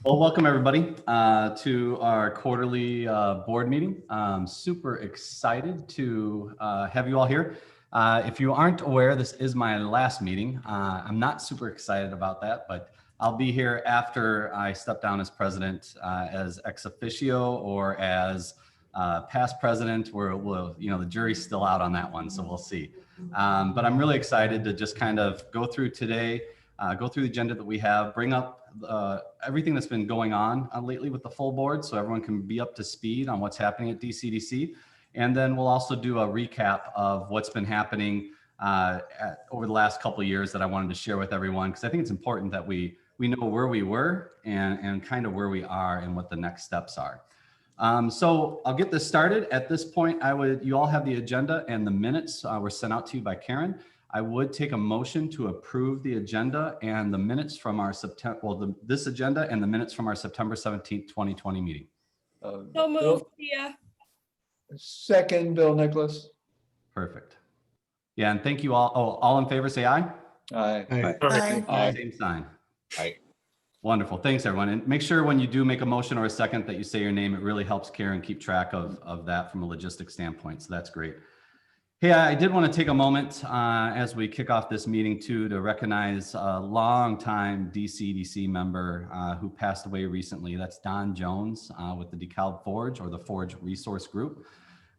Well, welcome everybody to our quarterly board meeting. I'm super excited to have you all here. If you aren't aware, this is my last meeting. I'm not super excited about that, but I'll be here after I step down as president, as ex officio or as past president. The jury's still out on that one, so we'll see. But I'm really excited to just kind of go through today, go through the agenda that we have, bring up everything that's been going on lately with the full board so everyone can be up to speed on what's happening at DCEDC. And then we'll also do a recap of what's been happening over the last couple of years that I wanted to share with everyone, because I think it's important that we know where we were and kind of where we are and what the next steps are. So I'll get this started. At this point, you all have the agenda and the minutes were sent out to you by Karen. I would take a motion to approve the agenda and the minutes from our this agenda and the minutes from our September 17th, 2020 meeting. So moved, Pia. Second, Bill Nicholas. Perfect. Yeah, and thank you all. Oh, all in favor, say aye. Aye. Aye. Same sign. Aye. Wonderful. Thanks, everyone. And make sure when you do make a motion or a second that you say your name. It really helps Karen keep track of that from a logistics standpoint. So that's great. Hey, I did want to take a moment as we kick off this meeting too to recognize a longtime DCEDC member who passed away recently. That's Don Jones with the DeKalb Forge or the Forge Resource Group.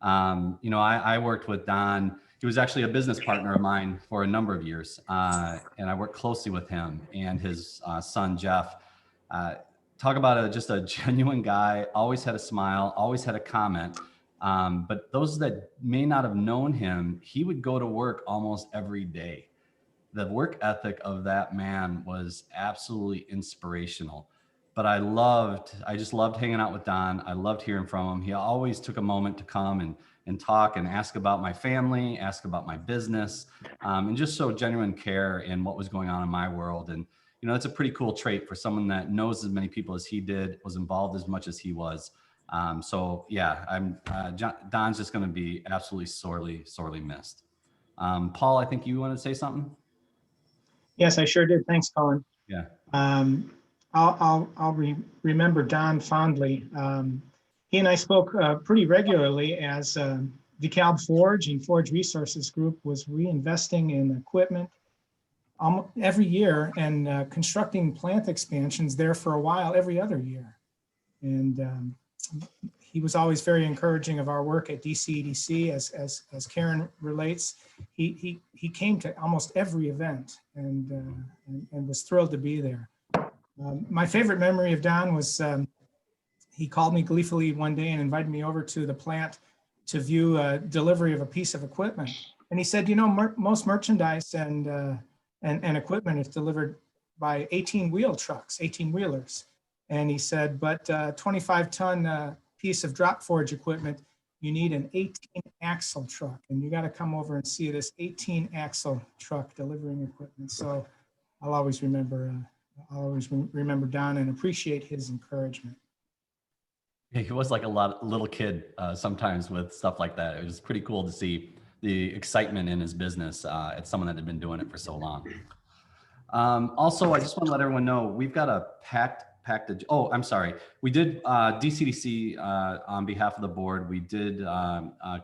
I worked with Don. He was actually a business partner of mine for a number of years, and I worked closely with him and his son, Jeff. Talk about just a genuine guy, always had a smile, always had a comment. But those that may not have known him, he would go to work almost every day. The work ethic of that man was absolutely inspirational. But I just loved hanging out with Don. I loved hearing from him. He always took a moment to come and talk and ask about my family, ask about my business, and just show genuine care in what was going on in my world. And, that's a pretty cool trait for someone that knows as many people as he did, was involved as much as he was. So yeah, Don's just going to be absolutely sorely missed. Paul, I think you want to say something? Yes, I sure did. Thanks, Colin. Yeah. I'll remember Don fondly. He and I spoke pretty regularly as DeKalb Forge and Forge Resources Group was reinvesting in equipment every year and constructing plant expansions there for a while every other year. And he was always very encouraging of our work at DCEDC. As Karen relates, he came to almost every event and was thrilled to be there. My favorite memory of Don was he called me gleefully one day and invited me over to the plant to view a delivery of a piece of equipment. And he said, most merchandise and equipment is delivered by 18-wheel trucks, 18-wheelers. And he said, but 25-ton piece of drop forge equipment, you need an 18-axle truck. And you got to come over and see this 18-axle truck delivering equipment. So I'll always remember Don and appreciate his encouragement. Yeah, he was like a little kid sometimes with stuff like that. It was pretty cool to see the excitement in his business at someone that had been doing it for so long. Also, I just want to let everyone know we've got a oh, I'm sorry. We did DCEDC on behalf of the board. We did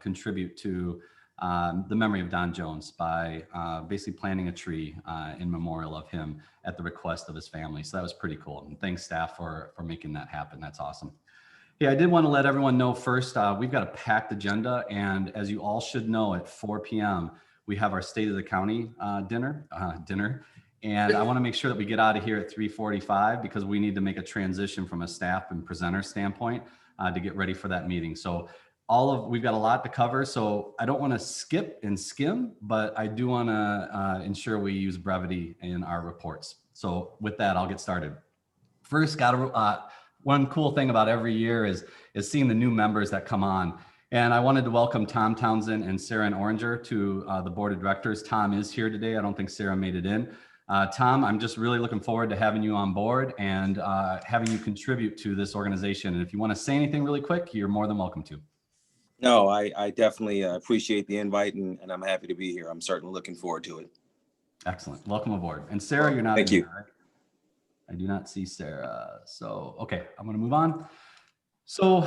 contribute to the memory of Don Jones by basically planting a tree in memorial of him at the request of his family. So that was pretty cool. And thanks staff for making that happen. That's awesome. Yeah, I did want to let everyone know first, we've got a packed agenda. And as you all should know, at 4 p.m., we have our State of the County dinner. And I want to make sure that we get out of here at 3:45 because we need to make a transition from a staff and presenter standpoint to get ready for that meeting. So we've got a lot to cover. So I don't want to skip and skim, but I do want to ensure we use brevity in our reports. So with that, I'll get started. First, one cool thing about every year is seeing the new members that come on. And I wanted to welcome Tom Townsend and Sarah Oranger to the board of directors. Tom is here today. I don't think Sarah made it in. Tom, I'm just really looking forward to having you on board and having you contribute to this organization. And if you want to say anything really quick, you're more than welcome to. No, I definitely appreciate the invite and I'm happy to be here. I'm certainly looking forward to it. Excellent. Welcome aboard. And Sarah, you're not Thank you. Right? I do not see Sarah. So, okay, I'm going to move on. So,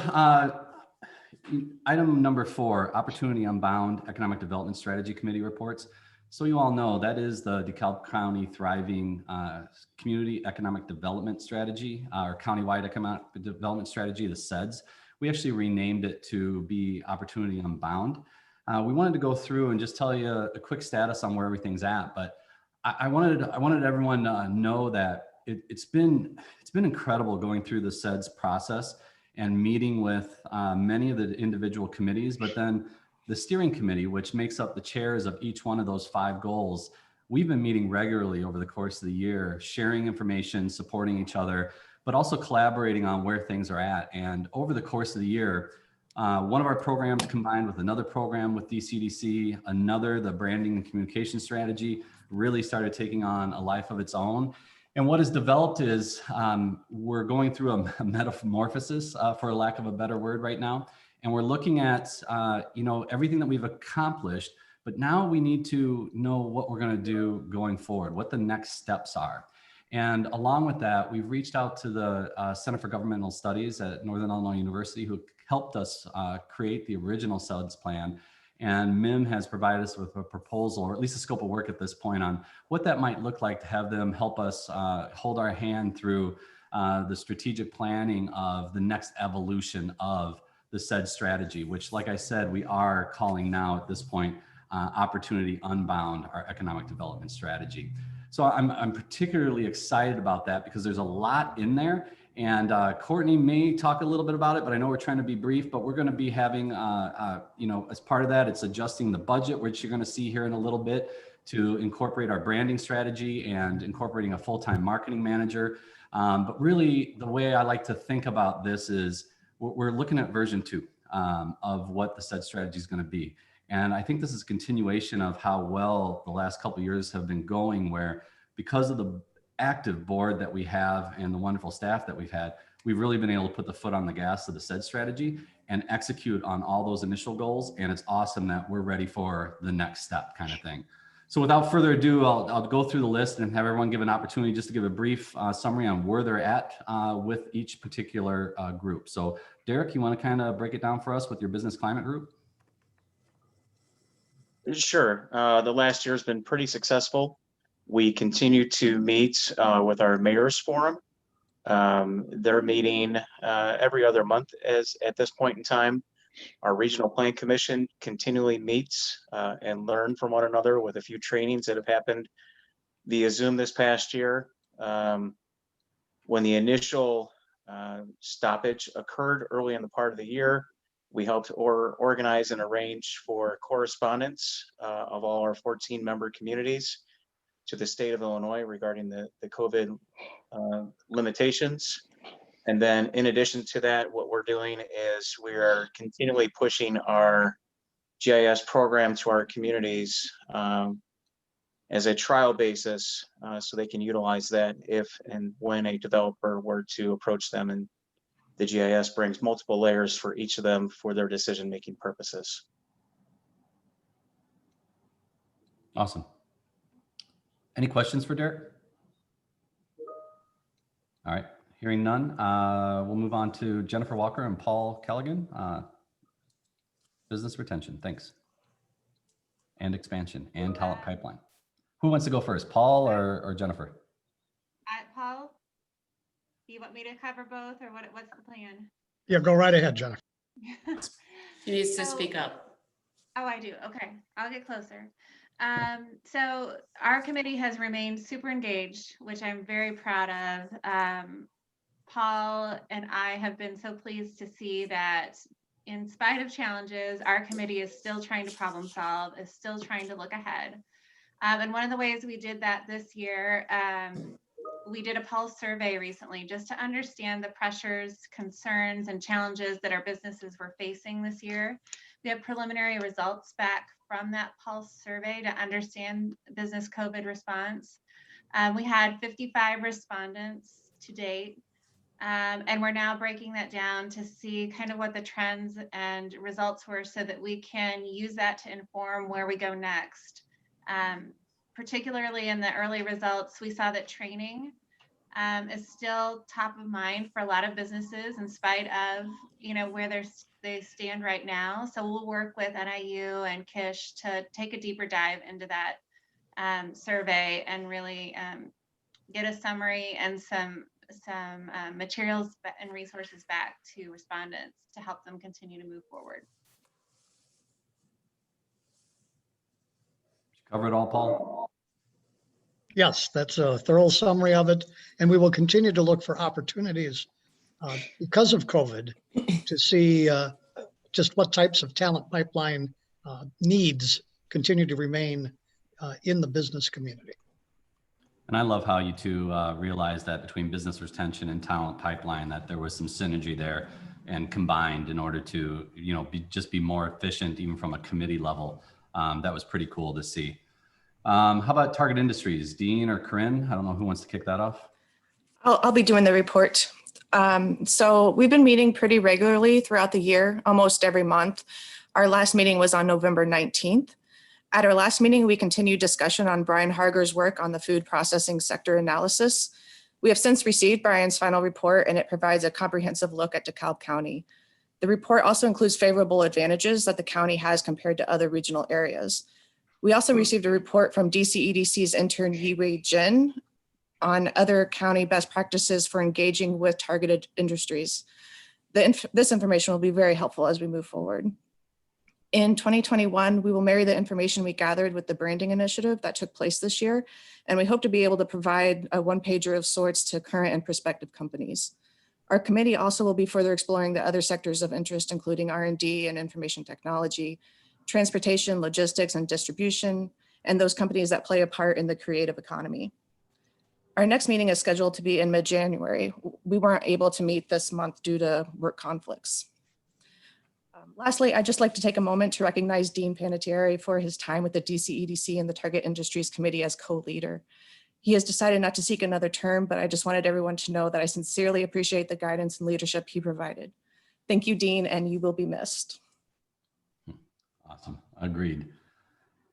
item number 4, Opportunity Unbound Economic Development Strategy Committee reports. So you all know that is the DeKalb County Thriving Community Economic Development Strategy, or Countywide Economic Development Strategy, the CEDS. We actually renamed it to be Opportunity Unbound. We wanted to go through and just tell you a quick status on where everything's at, but I wanted everyone to know that it's been incredible going through the CEDS process and meeting with many of the individual committees, but then the steering committee, which makes up the chairs of each one of those 5 goals. We've been meeting regularly over the course of the year, sharing information, supporting each other, but also collaborating on where things are at. And over the course of the year, one of our programs combined with another program with DCEDC, another, the branding and communication strategy, really started taking on a life of its own. And what has developed is we're going through a metamorphosis, for lack of a better word right now. And we're looking at, everything that we've accomplished, but now we need to know what we're going to do going forward, what the next steps are. And along with that, we've reached out to the Center for Governmental Studies at Northern Illinois University, who helped us create the original CEDS plan. And MIM has provided us with a proposal, or at least a scope of work at this point, on what that might look like to have them help us hold our hand through the strategic planning of the next evolution of the CEDS strategy, which, like I said, we are calling now at this point, Opportunity Unbound, our economic development strategy. So I'm particularly excited about that because there's a lot in there. And Courtney may talk a little bit about it, but I know we're trying to be brief, but we're going to be having, as part of that, it's adjusting the budget, which you're going to see here in a little bit, to incorporate our branding strategy and incorporating a full-time marketing manager. But really, the way I like to think about this is we're looking at version 2 of what the CEDS strategy is going to be. And I think this is a continuation of how well the last couple of years have been going, where because of the active board that we have and the wonderful staff that we've had, we've really been able to put the foot on the gas of the CEDS strategy and execute on all those initial goals. And it's awesome that we're ready for the next step kind of thing. So without further ado, I'll go through the list and have everyone give an opportunity just to give a brief summary on where they're at with each particular group. So Derek, you want to kind of break it down for us with your business climate group? Sure. The last year has been pretty successful. We continue to meet with our mayor's forum. They're meeting every other month at this point in time. Our regional plan commission continually meets and learn from one another with a few trainings that have happened via Zoom this past year. When the initial stoppage occurred early in the part of the year, we helped organize and arrange for correspondence of all our 14 member communities to the state of Illinois regarding the COVID limitations. And then in addition to that, what we're doing is we are continually pushing our GIS program to our communities as a trial basis so they can utilize that if and when a developer were to approach them, and the GIS brings multiple layers for each of them for their decision-making purposes. Awesome. Any questions for Derek? All right, hearing none, we'll move on to Jennifer Walker and Paul Callaghan. Business retention, thanks. And expansion and talent pipeline. Who wants to go first, Paul or Jennifer? Paul, do you want me to cover both, or what's the plan? Yeah, go right ahead, Jennifer. She needs to speak up. Oh, I do. Okay, I'll get closer. So our committee has remained super engaged, which I'm very proud of. Paul and I have been so pleased to see that in spite of challenges, our committee is still trying to problem solve, is still trying to look ahead. And one of the ways we did that this year, we did a pulse survey recently just to understand the pressures, concerns, and challenges that our businesses were facing this year. We have preliminary results back from that pulse survey to understand business COVID response. We had 55 respondents to date, and we're now breaking that down to see kind of what the trends and results were so that we can use that to inform where we go next. Particularly in the early results, we saw that training is still top of mind for a lot of businesses in spite of, where they stand right now. So we'll work with NIU and Kish to take a deeper dive into that survey and really get a summary and some materials and resources back to respondents to help them continue to move forward. Cover it all, Paul? Yes, that's a thorough summary of it. And we will continue to look for opportunities because of COVID to see just what types of talent pipeline needs continue to remain in the business community. And I love how you two realized that between business retention and talent pipeline, that there was some synergy there and combined in order to, just be more efficient, even from a committee level. That was pretty cool to see. How about target industries? Dean or Corinne? I don't know who wants to kick that off. I'll be doing the report. So we've been meeting pretty regularly throughout the year, almost every month. Our last meeting was on November 19th. At our last meeting, we continued discussion on Brian Harger's work on the food processing sector analysis. We have since received Brian's final report, and it provides a comprehensive look at DeKalb County. The report also includes favorable advantages that the county has compared to other regional areas. We also received a report from DCEDC's intern Yiwei Jin on other county best practices for engaging with targeted industries. This information will be very helpful as we move forward. In 2021, we will marry the information we gathered with the branding initiative that took place this year, and we hope to be able to provide a one-pager of sorts to current and prospective companies. Our committee also will be further exploring the other sectors of interest, including R&D and information technology, transportation, logistics, and distribution, and those companies that play a part in the creative economy. Our next meeting is scheduled to be in mid-January. We weren't able to meet this month due to work conflicts. Lastly, I'd just like to take a moment to recognize Dean Panettiere for his time with the DCEDC and the Target Industries Committee as co-leader. He has decided not to seek another term, but I just wanted everyone to know that I sincerely appreciate the guidance and leadership he provided. Thank you, Dean, and you will be missed. Awesome, agreed.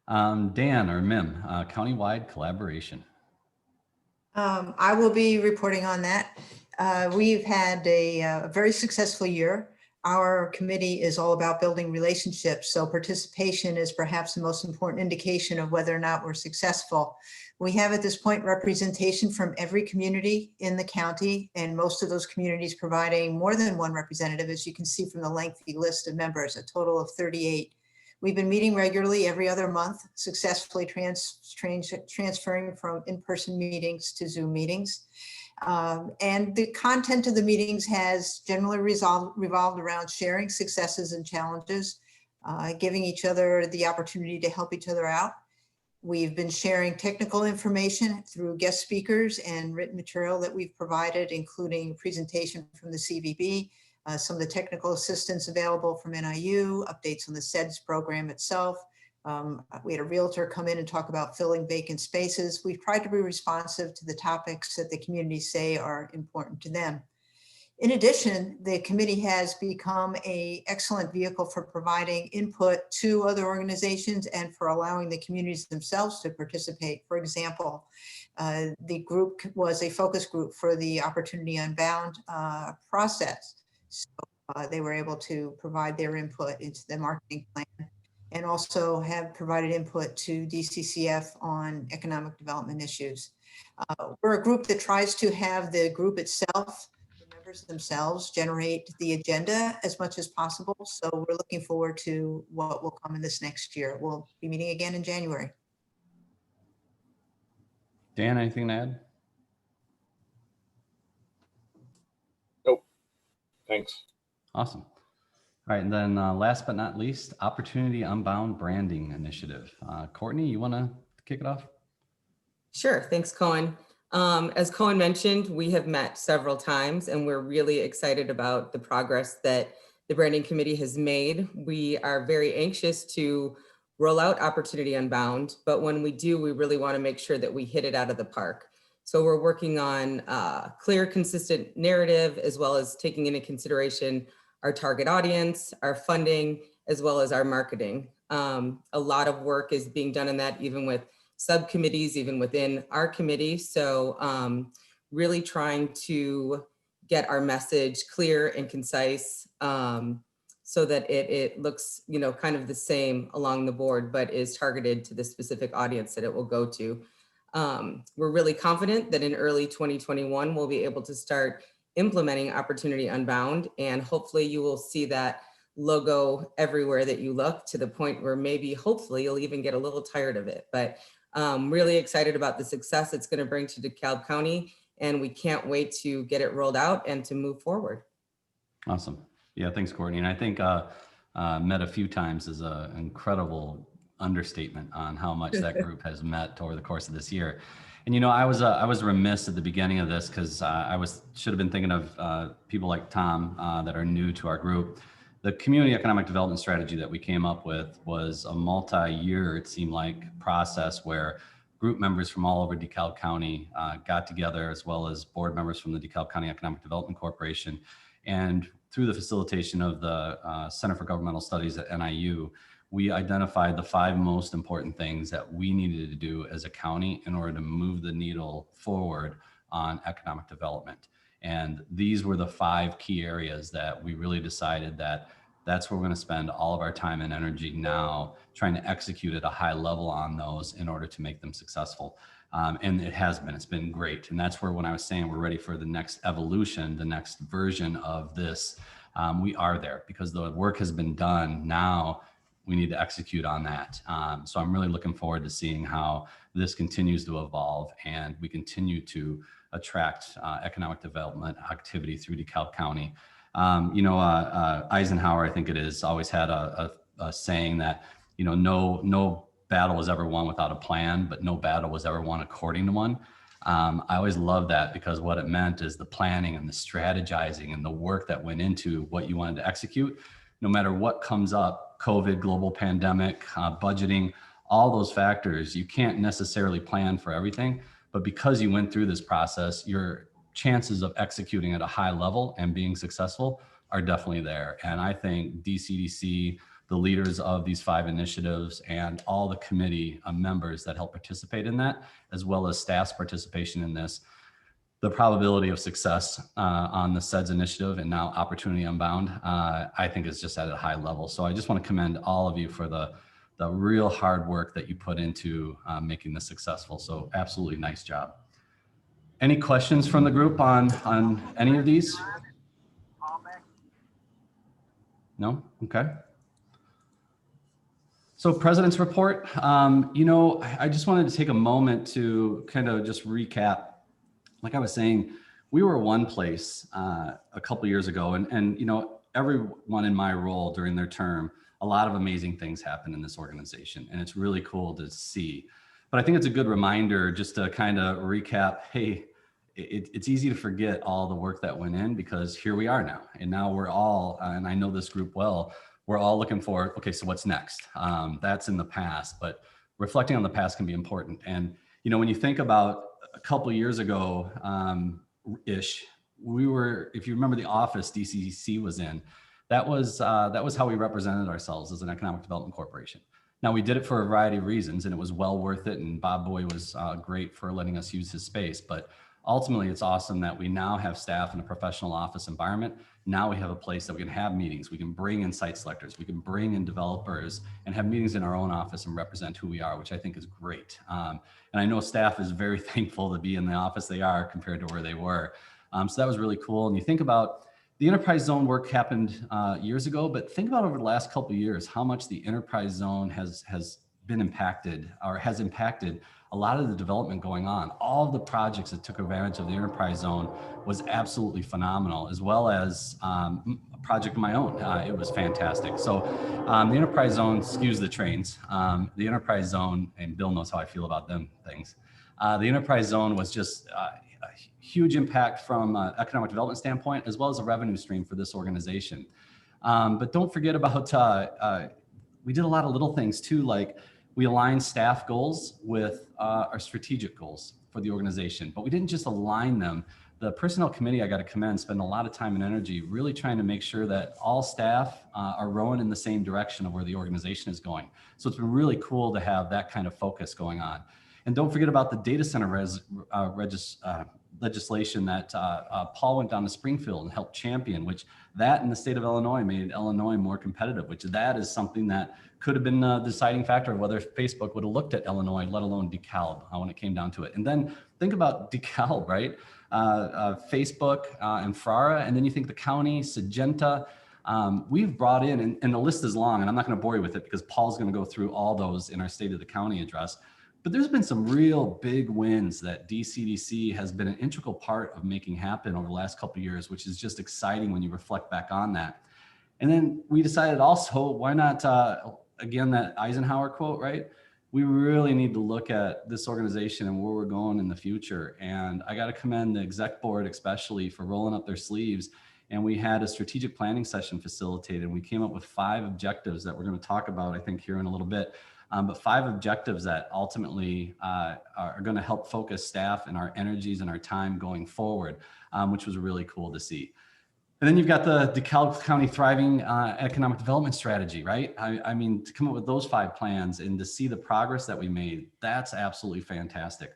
Dan or Mim, countywide collaboration. I will be reporting on that. We've had a very successful year. Our committee is all about building relationships, so participation is perhaps the most important indication of whether or not we're successful. We have at this point representation from every community in the county, and most of those communities providing more than one representative, as you can see from the lengthy list of members, a total of 38. We've been meeting regularly every other month, successfully transferring from in-person meetings to Zoom meetings. And the content of the meetings has generally revolved around sharing successes and challenges, giving each other the opportunity to help each other out. We've been sharing technical information through guest speakers and written material that we've provided, including a presentation from the CVB, some of the technical assistance available from NIU, updates on the CEDS program itself. We had a realtor come in and talk about filling vacant spaces. We've tried to be responsive to the topics that the community say are important to them. In addition, the committee has become an excellent vehicle for providing input to other organizations and for allowing the communities themselves to participate. For example, the group was a focus group for the Opportunity Unbound process. So they were able to provide their input into the marketing plan, and also have provided input to DCCF on economic development issues. We're a group that tries to have the group itself, the members themselves, generate the agenda as much as possible. So we're looking forward to what will come in this next year. We'll be meeting again in January. Dan, anything to add? Nope. Thanks. Awesome. All right, and then last but not least, Opportunity Unbound Branding Initiative. Courtney, you want to kick it off? Sure, thanks, Cohen. As Cohen mentioned, we have met several times and we're really excited about the progress that the branding committee has made. We are very anxious to roll out Opportunity Unbound, but when we do, we really want to make sure that we hit it out of the park. So we're working on clear, consistent narrative, as well as taking into consideration our target audience, our funding, as well as our marketing. A lot of work is being done in that, even with subcommittees, even within our committee. So really trying to get our message clear and concise, so that it looks, kind of the same along the board, but is targeted to the specific audience that it will go to. We're really confident that in early 2021, we'll be able to start implementing Opportunity Unbound, and hopefully you will see that logo everywhere that you look, to the point where maybe hopefully you'll even get a little tired of it. But really excited about the success it's going to bring to DeKalb County, and we can't wait to get it rolled out and to move forward. Awesome. Yeah, thanks, Courtney. And I think met a few times is an incredible understatement on how much that group has met over the course of this year. And I was remiss at the beginning of this, because should have been thinking of people like Tom that are new to our group. The community economic development strategy that we came up with was a multi-year, it seemed like, process where group members from all over DeKalb County got together, as well as board members from the DeKalb County Economic Development Corporation. And through the facilitation of the Center for Governmental Studies at NIU, we identified the 5 most important things that we needed to do as a county in order to move the needle forward on economic development. And these were the 5 key areas that we really decided that that's where we're going to spend all of our time and energy now, trying to execute at a high level on those in order to make them successful. And it's been great. And that's where, when I was saying we're ready for the next evolution, the next version of this, we are there, because the work has been done. Now we need to execute on that. So I'm really looking forward to seeing how this continues to evolve, and we continue to attract economic development activity through DeKalb County. Eisenhower, I think it is, always had a saying that, no battle was ever won without a plan, but no battle was ever won according to one. I always love that, because what it meant is the planning and the strategizing and the work that went into what you wanted to execute. No matter what comes up, COVID, global pandemic, budgeting, all those factors, you can't necessarily plan for everything, but because you went through this process, your chances of executing at a high level and being successful are definitely there. And I think DCEDC, the leaders of these 5 initiatives, and all the committee members that help participate in that, as well as staff's participation in this, the probability of success on the CEDS initiative and now Opportunity Unbound, I think is just at a high level. So I just want to commend all of you for the real hard work that you put into making this successful. So absolutely nice job. Any questions from the group on any of these? No? Okay. So President's report, I just wanted to take a moment to kind of just recap. Like I was saying, we were one place a couple years ago, and everyone in my role during their term, a lot of amazing things happen in this organization, and it's really cool to see. But I think it's a good reminder just to kind of recap, hey, it's easy to forget all the work that went in, because here we are now. And now we're all, and I know this group well, we're all looking for, okay, so what's next? That's in the past, but reflecting on the past can be important. And, when you think about a couple of years ago, ish, we were, if you remember the office DCEDC was in, that was how we represented ourselves as an economic development corporation. Now, we did it for a variety of reasons, and it was well worth it. And Bob Boy was great for letting us use his space. But ultimately, it's awesome that we now have staff in a professional office environment. Now we have a place that we can have meetings. We can bring in site selectors. We can bring in developers and have meetings in our own office and represent who we are, which I think is great. And I know staff is very thankful to be in the office they are compared to where they were. So that was really cool. And you think about the enterprise zone work happened years ago, but think about over the last couple of years, how much the enterprise zone has been impacted, or has impacted a lot of the development going on. All of the projects that took advantage of the enterprise zone was absolutely phenomenal, as well as a project of my own. It was fantastic. So the enterprise zone skews the trains. The enterprise zone, and Bill knows how I feel about them things. The enterprise zone was just a huge impact from an economic development standpoint, as well as a revenue stream for this organization. But don't forget about, we did a lot of little things too, like we aligned staff goals with our strategic goals for the organization, but we didn't just align them. The personnel committee, I got to commend, spend a lot of time and energy really trying to make sure that all staff are rowing in the same direction of where the organization is going. So it's been really cool to have that kind of focus going on. And don't forget about the data center legislation that Paul went down to Springfield and helped champion, which that in the state of Illinois made Illinois more competitive, which that is something that could have been the deciding factor of whether Facebook would have looked at Illinois, let alone DeKalb, when it came down to it. And then think about DeKalb, right? Facebook and Frara, and then you think the county, Syngenta. We've brought in, and the list is long, and I'm not going to bore you with it because Paul's going to go through all those in our State of the County address. But there's been some real big wins that DCEDC has been an integral part of making happen over the last couple of years, which is just exciting when you reflect back on that. And then we decided also, why not, again, that Eisenhower quote, right? We really need to look at this organization and where we're going in the future. And I got to commend the exec board, especially for rolling up their sleeves. And we had a strategic planning session facilitated. We came up with 5 objectives that we're going to talk about, I think, here in a little bit. But 5 objectives that ultimately are going to help focus staff and our energies and our time going forward, which was really cool to see. And then you've got the DeKalb County Thriving Economic Development Strategy, right? I mean, to come up with those 5 plans and to see the progress that we made, that's absolutely fantastic.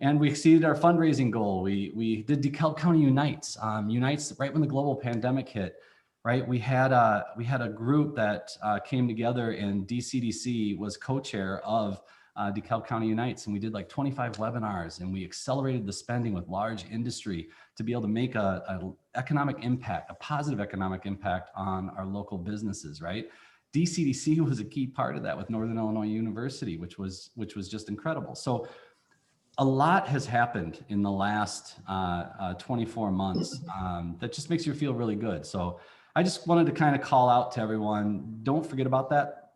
And we exceeded our fundraising goal. We did DeKalb County Unites. Unites right when the global pandemic hit. Right, we had a group that came together, and DCDC was co-chair of DeKalb County Unites, and we did like 25 webinars, and we accelerated the spending with large industry to be able to make a economic impact, a positive economic impact on our local businesses. Right, DCDC was a key part of that with Northern Illinois University, which was just incredible. So a lot has happened in the last 24 months that just makes you feel really good. So I just wanted to kind of call out to everyone, don't forget about that.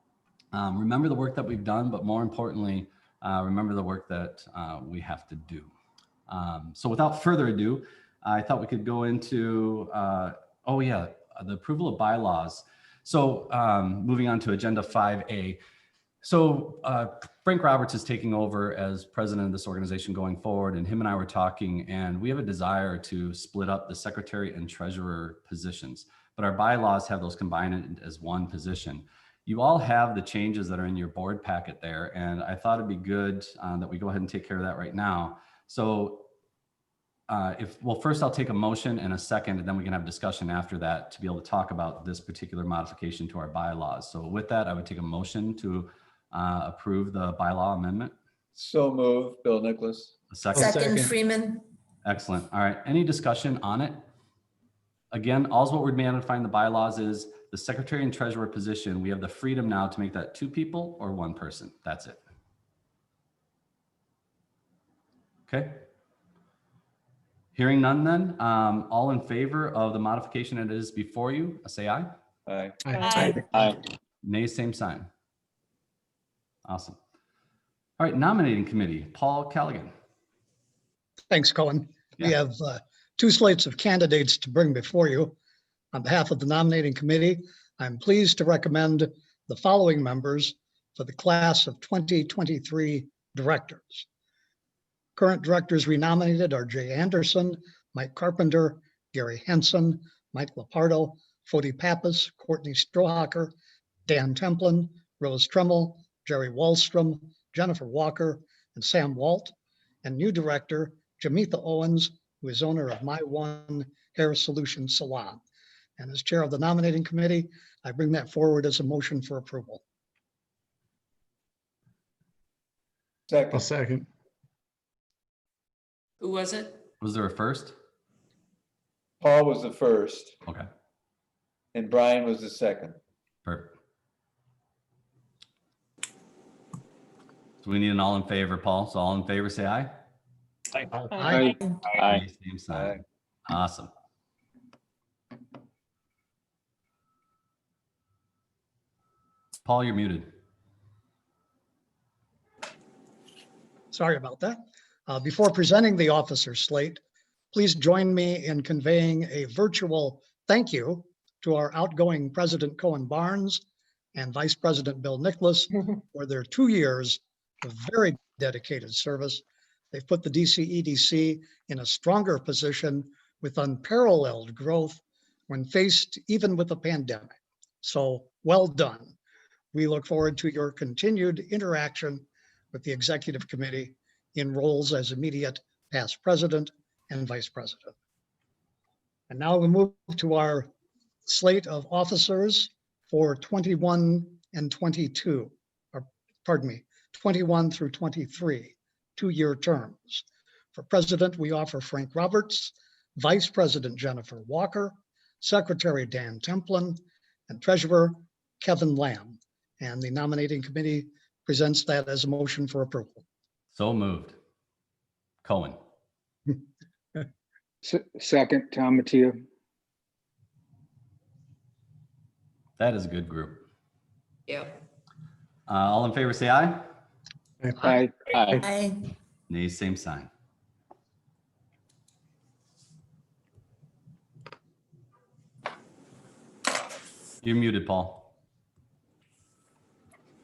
Remember the work that we've done, but more importantly, remember the work that we have to do. So without further ado, I thought we could go into, the approval of bylaws. So moving on to agenda 5A. So Frank Roberts is taking over as president of this organization going forward, and him and I were talking, and we have a desire to split up the secretary and treasurer positions. But our bylaws have those combined as one position. You all have the changes that are in your board packet there, and I thought it'd be good that we go ahead and take care of that right now. So first I'll take a motion and a second, and then we can have discussion after that to be able to talk about this particular modification to our bylaws. So with that, I would take a motion to approve the bylaw amendment. So moved, Bill Nicholas. A second. Second, Freeman. Excellent. All right. Any discussion on it? Again, all's what we're modifying the bylaws is the secretary and treasurer position. We have the freedom now to make that 2 people or 1 person. That's it. Okay. Hearing none then, all in favor of the modification that is before you, say aye. Aye. Aye. Nay, same sign. Awesome. All right, nominating committee, Paul Callaghan. Thanks, Cohen. We Yeah. have 2 slates of candidates to bring before you. On behalf of the nominating committee, I'm pleased to recommend the following members for the class of 2023 directors. Current directors renominated are Jay Anderson, Mike Carpenter, Gary Henson, Mike Lapardo, Fody Pappas, Courtney Strohacker, Dan Templin, Rose Tremmel, Jerry Wallstrom, Jennifer Walker, and Sam Walt, and new director, Jamitha Owens, who is owner of My One Hair Solution Salon. And as chair of the nominating committee, I bring that forward as a motion for approval. Second. second. Who was it? Was there a first? Paul was the first Okay, and Brian was the second. perfect. So we need an all in favor, Paul. So all in favor, say aye. Aye. Aye. Nay, same sign. Awesome. Paul, you're muted. Sorry about that. Before presenting the officer slate, please join me in conveying a virtual thank you to our outgoing President Cohen Barnes and Vice President Bill Nicholas for their 2 years of very dedicated service. They've put the DCEDC in a stronger position with unparalleled growth when faced even with a pandemic. So well done. We look forward to your continued interaction with the executive committee in roles as immediate past president and vice president. And now we move to our slate of officers for 21 and 22, or pardon me, 21 through 23, 2-year terms. For president, we offer Frank Roberts, vice president Jennifer Walker, secretary Dan Templin, and treasurer Kevin Lamb. And the nominating committee presents that as a motion for approval. So moved. Cohen. Second, Tom Mattia. That is a good group. Yep. All in favor, say aye. Aye. Aye. Nay, same sign. You're muted, Paul.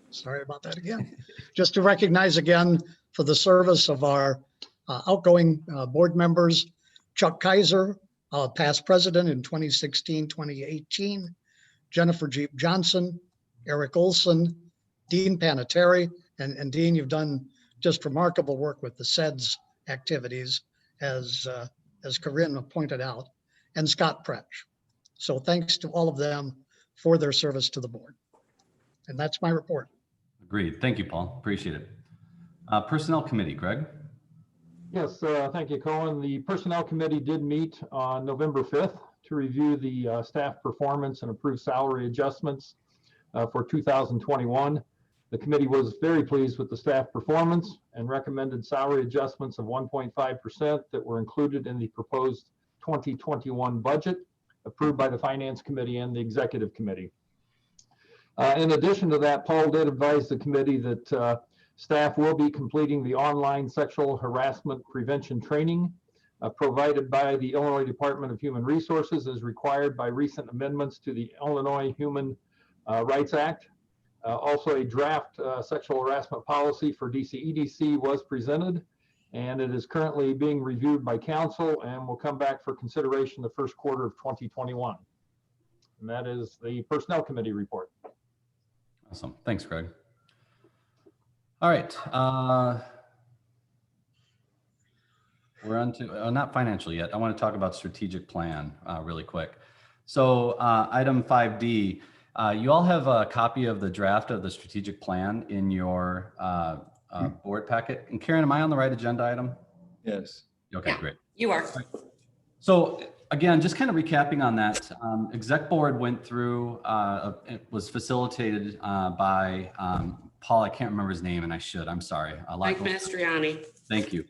Sorry about that again. Just to recognize again for the service of our outgoing board members, Chuck Kaiser, past president in 2016, 2018, Jennifer Jeep Johnson, Eric Olson, Dean Panettiere, and Dean, you've done just remarkable work with the SEDS activities, as Corinne pointed out, and Scott Pretch. So thanks to all of them for their service to the board. And that's my report. Agreed. Thank you, Paul. Appreciate it. Personnel Committee, Greg. Yes, thank you, Cohen. The Personnel Committee did meet on November 5th to review the staff performance and approve salary adjustments for 2021. The committee was very pleased with the staff performance and recommended salary adjustments of 1.5% that were included in the proposed 2021 budget approved by the Finance Committee and the Executive Committee. In addition to that, Paul did advise the committee that staff will be completing the online sexual harassment prevention training provided by the Illinois Department of Human Resources as required by recent amendments to the Illinois Human Rights Act. Also, a draft sexual harassment policy for DCEDC was presented, and it is currently being reviewed by council and will come back for consideration the first quarter of 2021. And that is the Personnel Committee report. Awesome. Thanks, Greg. All right. We're on to, not financial yet. I want to talk about strategic plan really quick. So item 5D, you all have a copy of the draft of the strategic plan in your board packet. And Karen, am I on the right agenda item? Yes. Okay, Yeah. great. You are. So again, just kind of recapping on that, exec board went through, it was facilitated by Paul, I can't remember his name and I should, I'm sorry. Mike Mastriani. Thank you.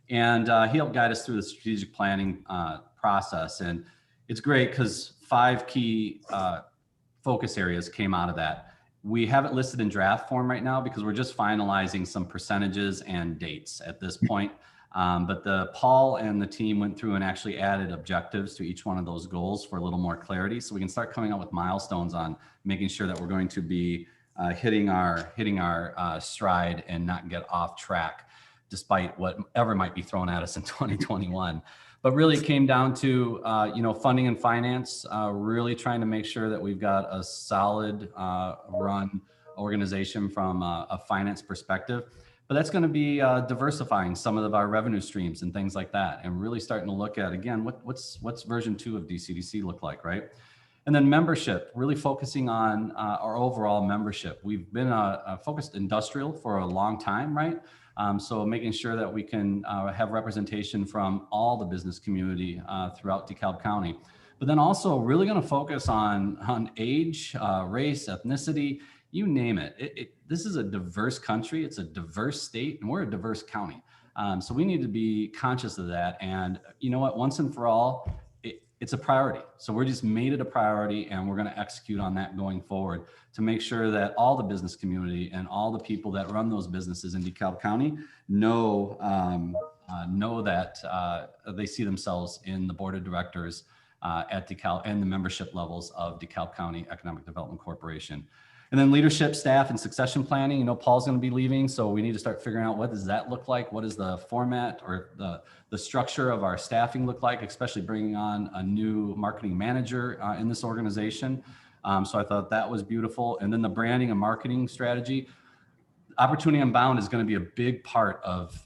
And he helped guide us through the strategic planning process. And it's great because 5 key focus areas came out of that. We have it listed in draft form right now because we're just finalizing some percentages and dates at this point. But Paul and the team went through and actually added objectives to each one of those goals for a little more clarity. So we can start coming up with milestones on making sure that we're going to be hitting our stride and not get off track, despite whatever might be thrown at us in 2021. But really it came down to, funding and finance, really trying to make sure that we've got a solid run organization from a finance perspective. But that's going to be diversifying some of our revenue streams and things like that, and really starting to look at, again, what's version 2 of DCEDC look like, right? And then membership, really focusing on our overall membership. We've been focused industrial for a long time, right? So making sure that we can have representation from all the business community throughout DeKalb County. But then also really going to focus on age, race, ethnicity, you name it. This is a diverse country. It's a diverse state, and we're a diverse county. So we need to be conscious of that. And you know what? Once and for all, it's a priority. So we're just made it a priority, and we're going to execute on that going forward to make sure that all the business community and all the people that run those businesses in DeKalb County know that they see themselves in the board of directors at DeKalb and the membership levels of DeKalb County Economic Development Corporation. And then leadership, staff, and succession planning. Paul's going to be leaving, so we need to start figuring out what does that look like? What does the format or the structure of our staffing look like, especially bringing on a new marketing manager in this organization. So I thought that was beautiful. And then the branding and marketing strategy. Opportunity Unbound is going to be a big part of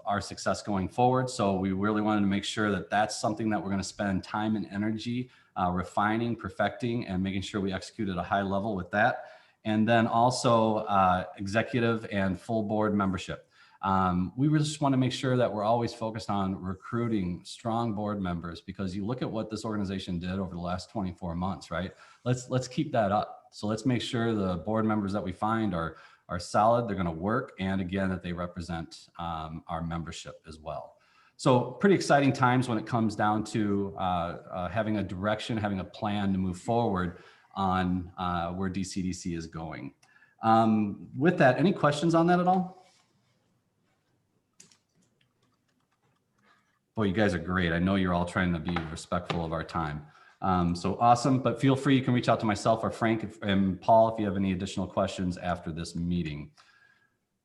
our success going forward. So we really wanted to make sure that that's something that we're going to spend time and energy refining, perfecting, and making sure we execute at a high level with that. And then also executive and full board membership. We just want to make sure that we're always focused on recruiting strong board members, because you look at what this organization did over the last 24 months, right? Let's keep that up. So let's make sure the board members that we find are solid, they're going to work, and again, that they represent our membership as well. So pretty exciting times when it comes down to having a direction, having a plan to move forward on where DCEDC is going. With that, any questions on that at all? Boy, you guys are great. I know you're all trying to be respectful of our time. So awesome, but feel free, you can reach out to myself or Frank and Paul if you have any additional questions after this meeting.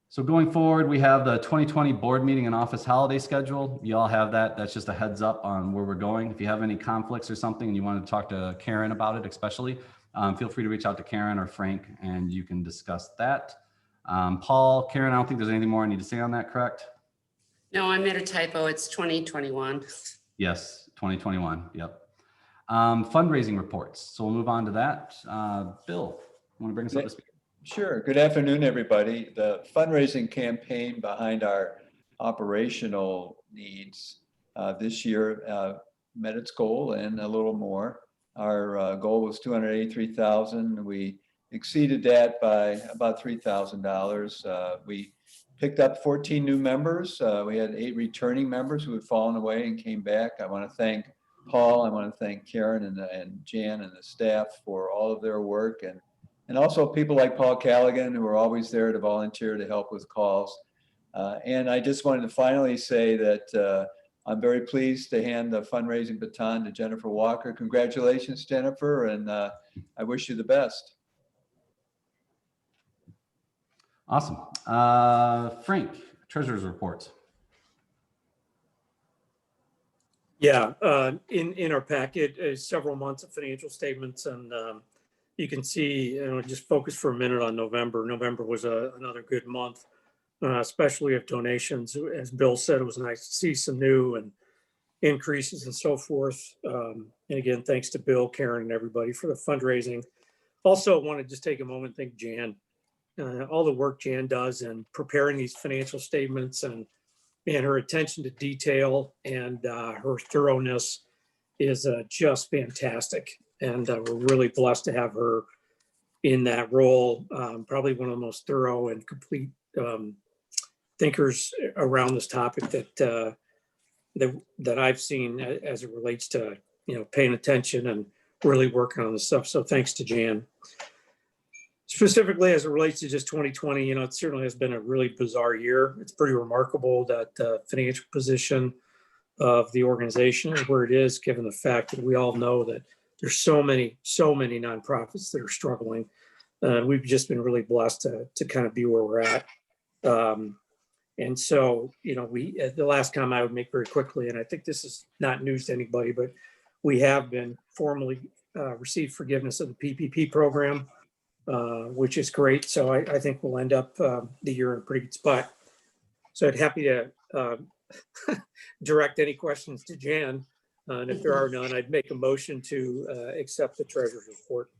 So going forward, we have the 2020 board meeting and office holiday schedule. You all have that. That's just a heads up on where we're going. If you have any conflicts or something and you want to talk to Karen about it, especially, feel free to reach out to Karen or Frank and you can discuss that. Paul, Karen, I don't think there's anything more I need to say on that, correct? No, I made a typo. It's 2021. Yes, 2021. Yep. Fundraising reports. So we'll move on to that. Bill, want to bring us up to speed? Sure. Good afternoon, everybody. The fundraising campaign behind our operational needs this year met its goal and a little more. Our goal was $283,000. We exceeded that by about $3,000. We picked up 14 new members. We had 8 returning members who had fallen away and came back. I want to thank Paul. I want to thank Karen and Jan and the staff for all of their work, and also people like Paul Callaghan, who are always there to volunteer to help with calls. And I just wanted to finally say that I'm very pleased to hand the fundraising baton to Jennifer Walker. Congratulations, Jennifer, and I wish you the best. Awesome. Frank, treasurer's reports. Yeah, in our packet is several months of financial statements, and you can see, just focus for a minute on November. November was another good month, especially of donations. As Bill said, it was nice to see some new and increases and so forth. And again, thanks to Bill, Karen, and everybody for the fundraising. Also, I want to just take a moment and thank Jan. All the work Jan does in preparing these financial statements and her attention to detail and her thoroughness is just fantastic. And we're really blessed to have her in that role. Probably one of the most thorough and complete thinkers around this topic that I've seen as it relates to, paying attention and really working on this stuff. So thanks to Jan. Specifically, as it relates to just 2020, it certainly has been a really bizarre year. It's pretty remarkable that the financial position of the organization is where it is, given the fact that we all know that there's so many nonprofits that are struggling. We've just been really blessed to kind of be where we're at. And so, the last comment I would make very quickly, and I think this is not news to anybody, but we have been formally received forgiveness of the PPP program. Which is great. So I think we'll end up the year in a pretty good spot. So I'd happy to direct any questions to Jan. And if there are none, I'd make a motion to accept the treasurer's report.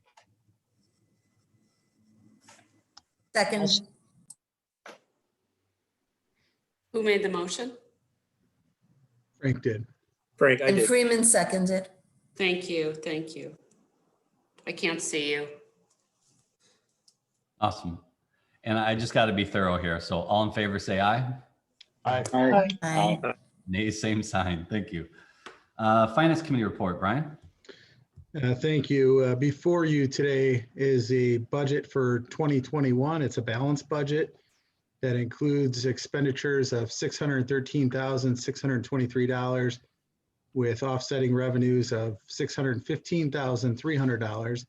Second. Who made the motion? Frank did. Frank, I And did. Freeman seconded. Thank you. Thank you. I can't see you. Awesome. And I just got to be thorough here. So all in favor, say aye. Aye. Aye. Aye. Nay, same sign. Thank you. Finance committee report, Brian. Thank you. Before you today is a budget for 2021. It's a balanced budget that includes expenditures of $613,623 with offsetting revenues of $615,300.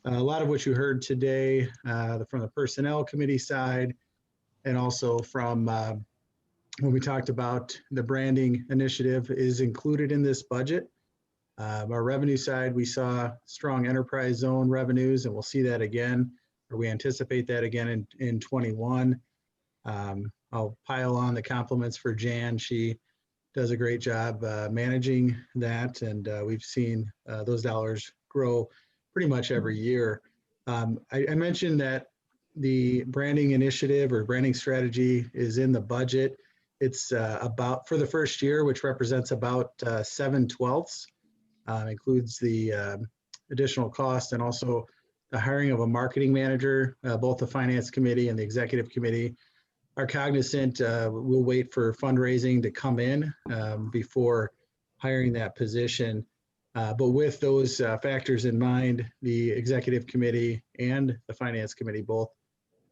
A lot of what you heard today from the personnel committee side, and also from when we talked about the branding initiative, is included in this budget. Our revenue side, we saw strong enterprise zone revenues, and we'll see that again, or we anticipate that again in 21. I'll pile on the compliments for Jan. She does a great job managing that, and we've seen those dollars grow pretty much every year. I mentioned that the branding initiative or branding strategy is in the budget. It's about, for the first year, which represents about 7/12, includes the additional cost and also the hiring of a marketing manager. Both the finance committee and the executive committee are cognizant. We'll wait for fundraising to come in before hiring that position. But with those factors in mind, the executive committee and the finance committee both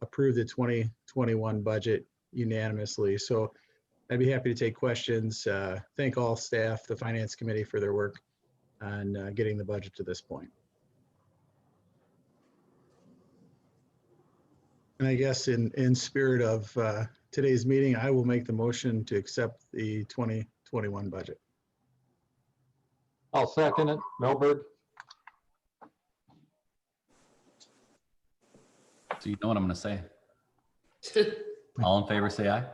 approved the 2021 budget unanimously. So I'd be happy to take questions. Thank all staff, the finance committee, for their work on getting the budget to this point. And I guess in spirit of today's meeting, I will make the motion to accept the 2021 budget. I'll second it. Melberg. So you know what I'm going to say. All in favor, say aye.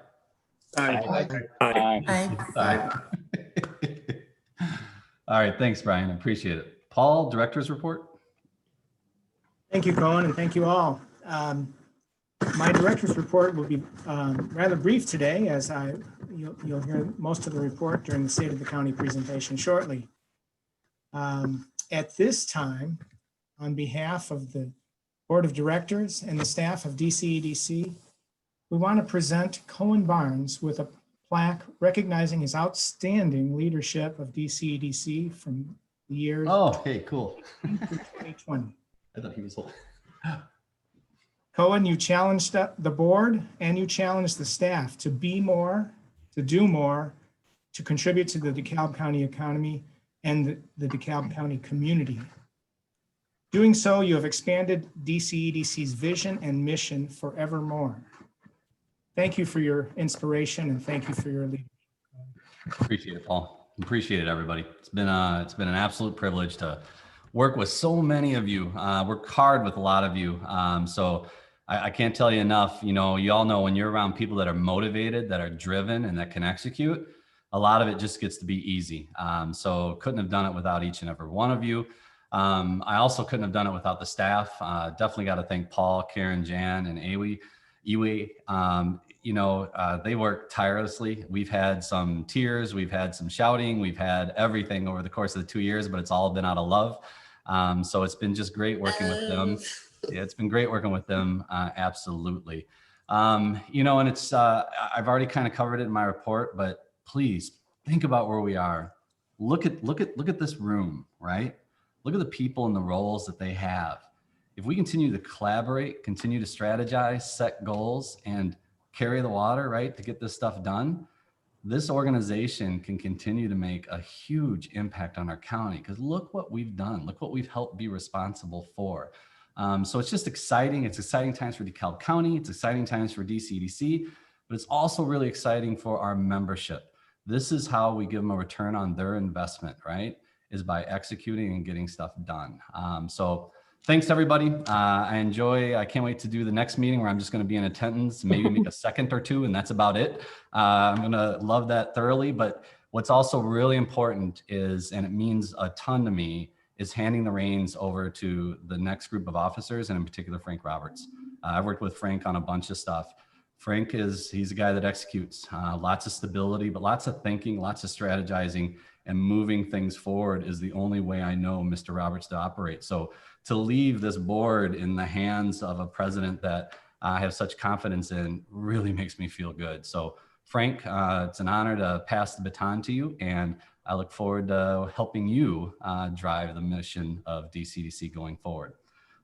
Aye. Aye. All right, thanks, Brian. I appreciate it. Paul, director's report. Thank you, Cohen, and thank you all. My director's report will be rather brief today, as you'll hear most of the report during the State of the County presentation shortly. At this time, on behalf of the Board of Directors and the staff of DCEDC, we want to present Cohen Barnes with a plaque recognizing his outstanding leadership of DCEDC from the years Oh, hey, cool. 2020. I thought he was old. Cohen, you challenged the board and you challenged the staff to be more, to do more, to contribute to the DeKalb County economy and the DeKalb County community. Doing so, you have expanded DCEDC's vision and mission forevermore. Thank you for your inspiration and thank you for your leadership. Appreciate it, Paul. Appreciate it, everybody. It's been an absolute privilege to work with so many of you, work hard with a lot of you. So I can't tell you enough. You know, you all know when you're around people that are motivated, that are driven, and that can execute, a lot of it just gets to be easy. So couldn't have done it without each and every one of you. I also couldn't have done it without the staff. Definitely got to thank Paul, Karen, Jan, and Iwi. They work tirelessly. We've had some tears, we've had some shouting, we've had everything over the course of the 2 years, but it's all been out of love. So it's been just great working with them. Yeah, it's been great working with them. Absolutely. And it's, I've already kind of covered it in my report, but please think about where we are. Look at this room, right? Look at the people and the roles that they have. If we continue to collaborate, continue to strategize, set goals, and carry the water, right, to get this stuff done, this organization can continue to make a huge impact on our county, because look what we've done. Look what we've helped be responsible for. So it's just exciting. It's exciting times for DeKalb County. It's exciting times for DCEDC, but it's also really exciting for our membership. This is how we give them a return on their investment, right, is by executing and getting stuff done. So thanks, everybody. I can't wait to do the next meeting where I'm just going to be in attendance, maybe make a second or two, and that's about it. I'm going to love that thoroughly. But what's also really important is, and it means a ton to me, is handing the reins over to the next group of officers, and in particular, Frank Roberts. I've worked with Frank on a bunch of stuff. Frank he's a guy that executes, lots of stability, but lots of thinking, lots of strategizing, and moving things forward is the only way I know Mr. Roberts to operate. So to leave this board in the hands of a president that I have such confidence in really makes me feel good. So Frank, it's an honor to pass the baton to you, and I look forward to helping you drive the mission of DCEDC going forward.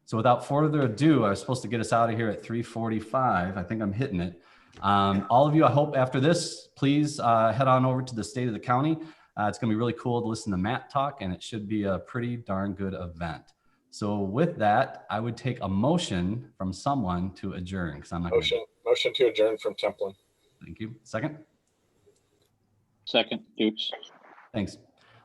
So without further ado, I was supposed to get us out of here at 3:45. I think I'm hitting it. All of you, I hope after this, please head on over to the State of the County. It's going to be really cool to listen to Matt talk, and it should be a pretty darn good event. So with that, I would take a motion from someone to adjourn, because I'm not going to. Motion to adjourn from Templin. Thank you. Second? Second, Dukes. Thanks.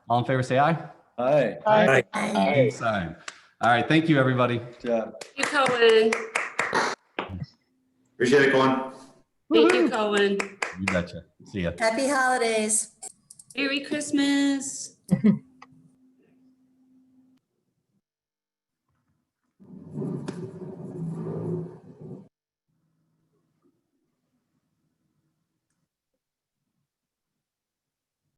All in favor, say aye. Aye. Aye. Aye. Sign. All right. Thank you, everybody. Yeah. You, Cohen. Appreciate it, Colin. Thank you, Cohen. You betcha. See ya. Happy holidays. Merry Christmas.